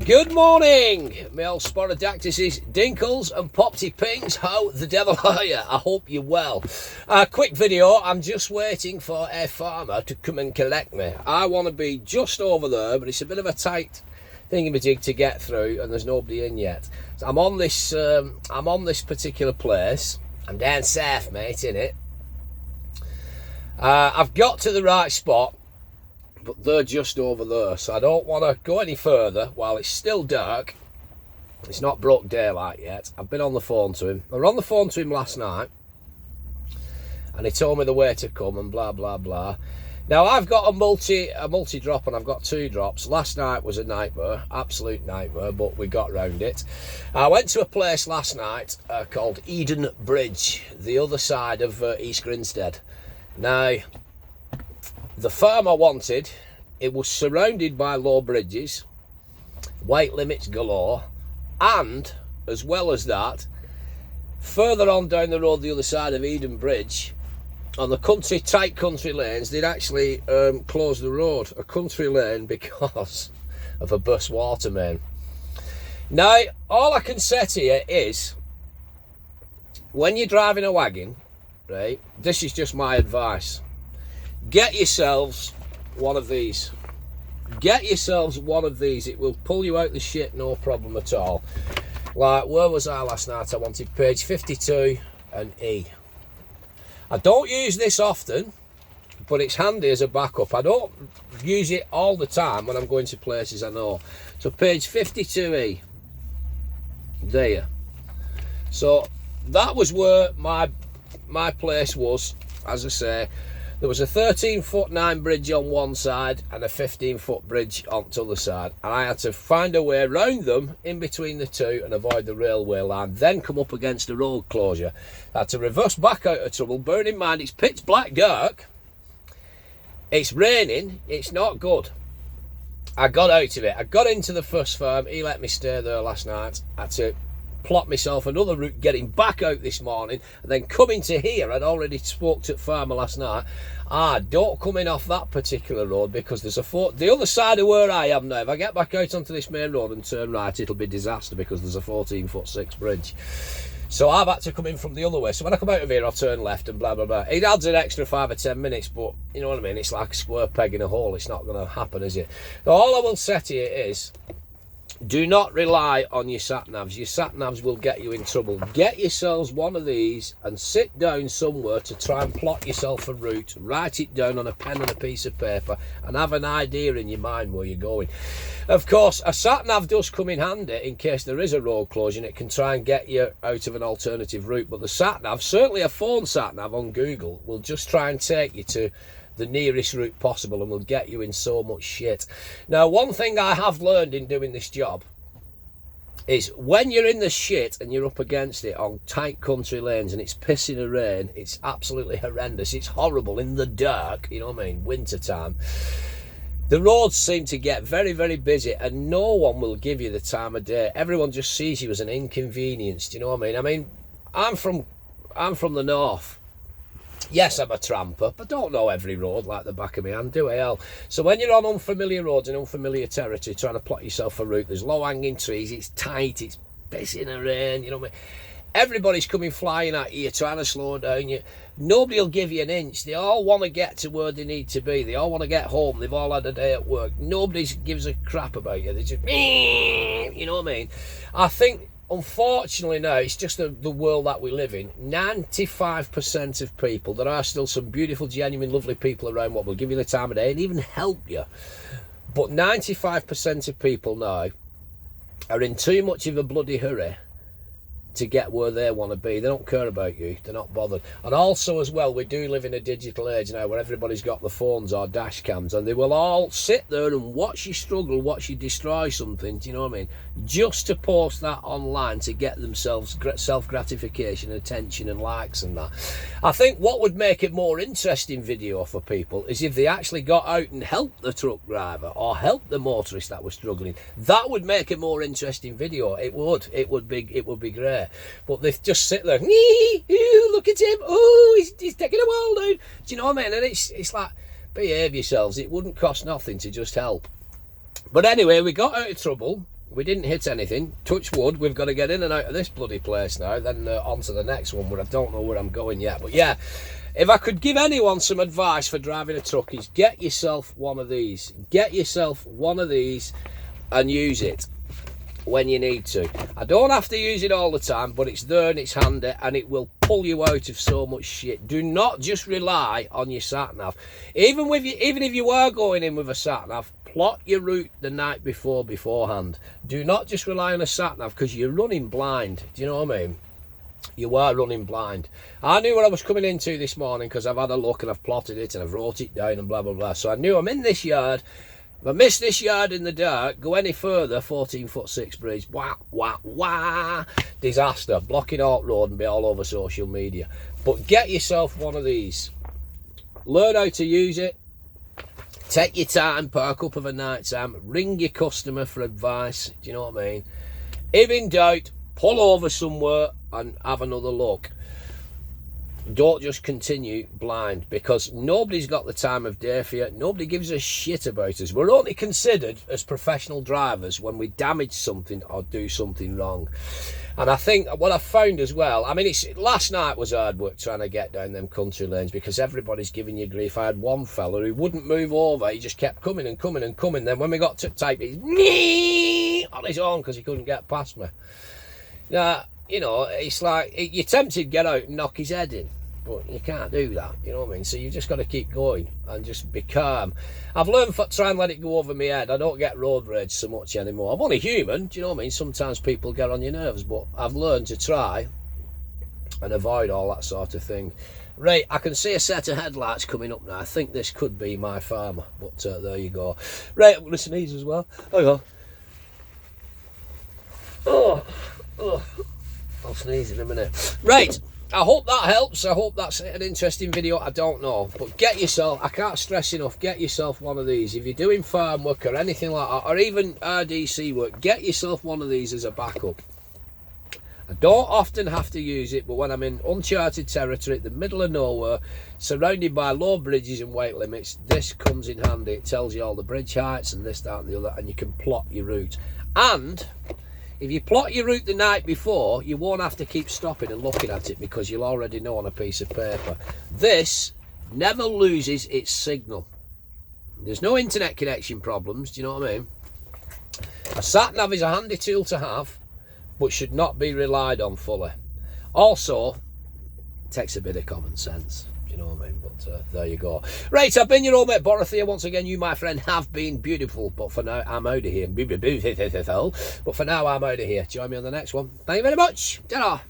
Good morning, my old Sporadactyls, Dinkles and Popty Pings. How the devil are you? I hope you're well. Quick video, I'm just waiting for a farmer to come and collect me. I want to be just over there, but it's a bit of a tight thingamajig to get through and there's nobody in yet. So I'm on this particular place. I'm down south, mate, innit? I've got to the right spot, but they're just over there, so I don't want to go any further while it's still dark. It's not broke daylight yet. I've been on the phone to him. I was on the phone to him last night and he told me the way to come and blah blah blah. Now I've got a multi drop and I've got 2 drops. Last night was a nightmare, absolute nightmare, but we got round it. I went to a place last night called Eden Bridge, the other side of East Grinstead. Now the farm I wanted, it was surrounded by low bridges, weight limits galore, and as well as that, further on down the road the other side of Eden Bridge, on the tight country lanes, they'd actually closed the road, a country lane, because of a burst water main. Now, all I can say to you is, when you're driving a wagon, right, this is just my advice. Get yourselves one of these. Get yourselves one of these. It will pull you out the shit, no problem at all. Like, where was I last night? I wanted page 52 and E. I don't use this often, but it's handy as a backup. I don't use it all the time when I'm going to places I know. So page 52E. There. So that was where my place was, as I say. There was a 13'9" bridge on one side and a 15-foot bridge on the other side. And I had to find a way around them in between the two and avoid the railway line, then come up against a road closure. I had to reverse back out of trouble. Bearing in mind, it's pitch black dark. It's raining. It's not good. I got out of it. I got into the first farm. He let me stay there last night. I had to plot myself another route getting back out this morning and then coming to here. I'd already spoke to the farmer last night. Don't come in off that particular road because there's the other side of where I am now. If I get back out onto this main road and turn right, it'll be disaster because there's a 14'6" bridge. So I've had to come in from the other way. So when I come out of here, I'll turn left and blah, blah, blah. It adds an extra 5 or 10 minutes, but you know what I mean? It's like a square peg in a hole. It's not going to happen, is it? So all I will say to you is, do not rely on your sat-navs. Your sat-navs will get you in trouble. Get yourselves one of these and sit down somewhere to try and plot yourself a route. Write it down on a pen and a piece of paper and have an idea in your mind where you're going. Of course, a sat-nav does come in handy in case there is a road closure and it can try and get you out of an alternative route. But the sat-nav, certainly a phone sat-nav on Google, will just try and take you to the nearest route possible and will get you in so much shit. Now, one thing I have learned in doing this job is when you're in the shit and you're up against it on tight country lanes and it's pissing a rain, it's absolutely horrendous. It's horrible in the dark, you know what I mean, winter time. The roads seem to get very, very busy and no one will give you the time of day. Everyone just sees you as an inconvenience, do you know what I mean? I mean, I'm from the north. Yes, I'm a tramper, but don't know every road like the back of my hand, do I? Hell. So when you're on unfamiliar roads and unfamiliar territory, trying to plot yourself a route, there's low-hanging trees, it's tight, it's pissing the rain, you know what I mean? Everybody's coming flying at you, trying to slow down you. Nobody will give you an inch. They all want to get to where they need to be. They all want to get home. They've all had a day at work. Nobody gives a crap about you. They just, you know what I mean? I think, unfortunately now, it's just the world that we live in. 95% of people, there are still some beautiful, genuine, lovely people around what will give you the time of day and even help you. But 95% of people now are in too much of a bloody hurry to get where they want to be. They don't care about you. They're not bothered. And also as well, we do live in a digital age now where everybody's got the phones or dash cams and they will all sit there and watch you struggle, watch you destroy something, do you know what I mean? Just to post that online to get themselves self-gratification, attention and likes and that. I think what would make it more interesting video for people is if they actually got out and helped the truck driver or helped the motorist that was struggling. That would make a more interesting video. It would be great. But they just sit there, look at him, he's taking a while down. Do you know what I mean? And it's like, behave yourselves. It wouldn't cost nothing to just help. But anyway, we got out of trouble. We didn't hit anything. Touch wood, we've got to get in and out of this bloody place now, then on to the next one, where I don't know where I'm going yet. But yeah, if I could give anyone some advice for driving a truck, is get yourself one of these. Get yourself one of these and use it when you need to. I don't have to use it all the time, but it's there and it's handy, and it will pull you out of so much shit. Do not just rely on your sat-nav. Even if you are going in with a sat-nav, plot your route the night beforehand. Do not just rely on a sat-nav, because you're running blind. Do you know what I mean? You are running blind. I knew what I was coming into this morning, because I've had a look and I've plotted it and I've wrote it down and blah blah blah. So I knew I'm in this yard. If I miss this yard in the dark, go any further, 14'6" bridge, wah, wah, wah, disaster, blocking Alt Road and be all over social media. But get yourself one of these. Learn how to use it. Take your time, perk up of a night time, ring your customer for advice, do you know what I mean? If in doubt, pull over somewhere and have another look. Don't just continue blind, because nobody's got the time of day for you. Nobody gives a shit about us. We're only considered as professional drivers when we damage something or do something wrong. And I think what I found as well, I mean, last night was hard work trying to get down them country lanes, because everybody's giving you grief. I had one fella who wouldn't move over. He just kept coming and coming and coming. Then when we got to type, he's on his own because he couldn't get past me. Now, you know, it's like, you're tempted to get out and knock his head in, but you can't do that, you know what I mean? So you've just got to keep going and just be calm. I've learned to try and let it go over my head. I don't get road rage so much anymore. I'm only human, do you know what I mean? Sometimes people get on your nerves, but I've learned to try and avoid all that sort of thing. Right, I can see a set of headlights coming up now. I think this could be my farmer, but there you go. Right, I'm going to sneeze as well. Hang on. Oh. I'll sneeze in a minute. Right, I hope that helps. I hope that's an interesting video. I don't know, but get yourself, I can't stress enough, get yourself one of these. If you're doing farm work or anything like that, or even RDC work, get yourself one of these as a backup. I don't often have to use it, but when I'm in uncharted territory at the middle of nowhere, surrounded by low bridges and weight limits, this comes in handy. It tells you all the bridge heights and this, that and the other, and you can plot your route. And if you plot your route the night before, you won't have to keep stopping and looking at it, because you'll already know on a piece of paper. This never loses its signal. There's no internet connection problems, do you know what I mean? A sat-nav is a handy tool to have, but should not be relied on fully. Also, it takes a bit of common sense. You know what I mean? But there you go. Right, I've been your old mate Borathea. Once again, you, my friend, have been beautiful. But for now, I'm out of here. But for now, I'm out of here. Join me on the next one. Thank you very much. Ta-ra.